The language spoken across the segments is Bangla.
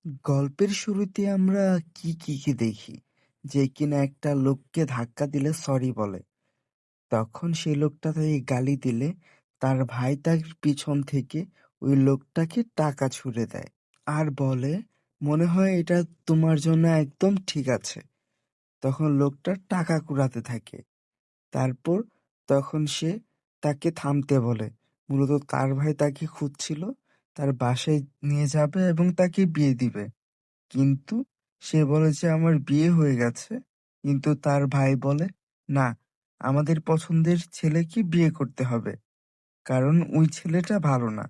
গল্পের শুরুতে আমরা কি দেখি? যে কিনা একটা লোককে ধাক্কা দিলে সরি বলে। তখন সেই লোকটা তাকে গালি দিলে তার ভাই তার পিছন থেকে ওই লোকটাকে টাকা ছুঁড়ে দেয়। আর বলে, "মনে হয় এটা তোমার জন্য একদম ঠিক আছে।" তখন লোকটা টাকা কুড়াতে থাকে। তারপর তখন সে তাকে থামতে বলে। মূলত তার ভাই তাকে খুঁজছিল, তার বাসায় নিয়ে যাবে এবং তাকে বিয়ে দিবে। কিন্তু সে বলে যে আমার বিয়ে হয়ে গেছে। কিন্তু তার ভাই বলে, "না, আমাদের পছন্দের ছেলেকে বিয়ে করতে হবে। কারণ ওই ছেলেটা ভালো না।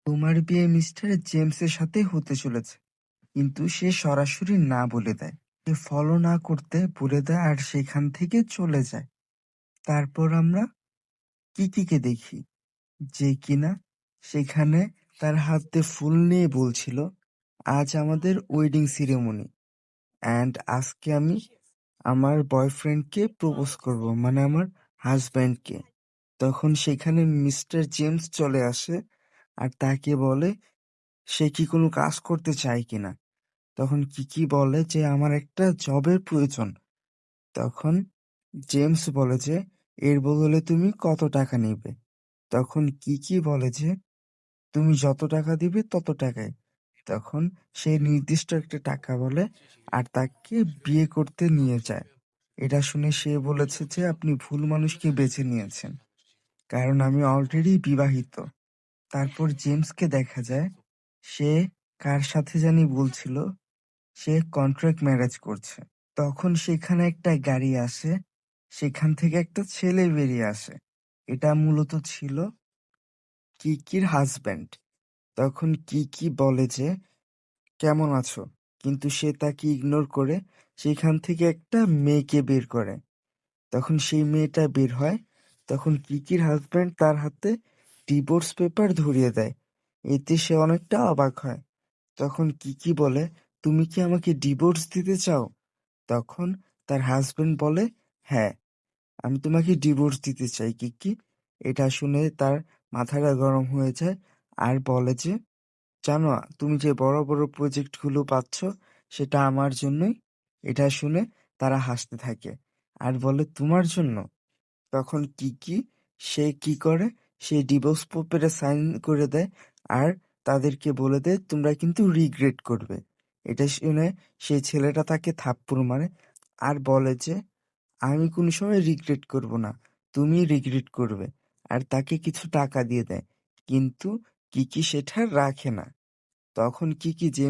তোমার বিয়ে মিস্টার জেমসের সাথে হতে চলেছে।" কিন্তু সে সরাসরি না বলে দেয়। সে ফলো না করতে বলে দেয় আর সেখান থেকে চলে যায়। তারপর আমরা কিকিকে দেখি, যে কিনা সেখানে তার হাতে ফুল নিয়ে বলছিল, "আজ আমাদের ওয়েডিং সিরিমনি। অ্যান্ড আজকে আমি আমার বয়ফ্রেন্ডকে প্রপোজ করব, মানে আমার হাজব্যান্ডকে।" তখন সেখানে মিস্টার জেমস চলে আসে আর তাকে বলে সে কি কোনো কাজ করতে চায় কিনা। তখন কিকি বলে যে আমার একটা জবের প্রয়োজন। তখন জেমস বলে যে এর বদলে তুমি কত টাকা নিবে। তখন কিকি বলে যে তুমি যত টাকা দিবে তত টাকায়। তখন সে নির্দিষ্ট একটা টাকা বলে আর তাকে বিয়ে করতে নিয়ে যায়। এটা শুনে সে বলেছে যে আপনি ভুল মানুষকে বেছে নিয়েছেন, কারণ আমি অলরেডি বিবাহিত। তারপর জেমসকে দেখা যায় সে কার সাথে জানি বলছিল সে কন্ট্রাক্ট ম্যারেজ করছে। তখন সেখানে একটা গাড়ি আসে, সেখান থেকে একটা ছেলে বেরিয়ে আসে। এটা মূলত ছিল কিকির হাজব্যান্ড। তখন কিকি বলে যে কেমন আছো, কিন্তু সে তাকে ইগনোর করে সেখান থেকে একটা মেয়েকে বের করে। তখন সেই মেয়েটা বের হয়। তখন কিকির হাজব্যান্ড তার হাতে ডিভোর্স পেপার ধরিয়ে দেয়। এতে সে অনেকটা অবাক হয়। তখন কিকি বলে, তুমি কি আমাকে ডিভোর্স দিতে চাও? তখন তার হাজব্যান্ড বলে, হ্যাঁ, আমি তোমাকে ডিভোর্স দিতে চাই কিকি। এটা শুনে তার মাথাটা গরম হয়ে যায় আর বলে যে, জানো, তুমি যে বড় বড় প্রজেক্টগুলো পাচ্ছ সেটা আমার জন্যই। এটা শুনে তারা হাসতে থাকে আর বলে, তোমার জন্য? তখন কিকি সে কি করে, সে ডিভোর্স পেপারে সাইন করে দেয় আর তাদেরকে বলে দেয় তোমরা কিন্তু রিগ্রেট করবে। এটা শুনে সেই ছেলেটা তাকে থাপ্পড় মারে আর বলে যে আমি কোনো সময় রিগ্রেট করব না, তুমি রিগ্রেট করবে। আর তাকে কিছু টাকা দিয়ে দেয়, কিন্তু কিকি সেটা রাখে না। তখন কিকি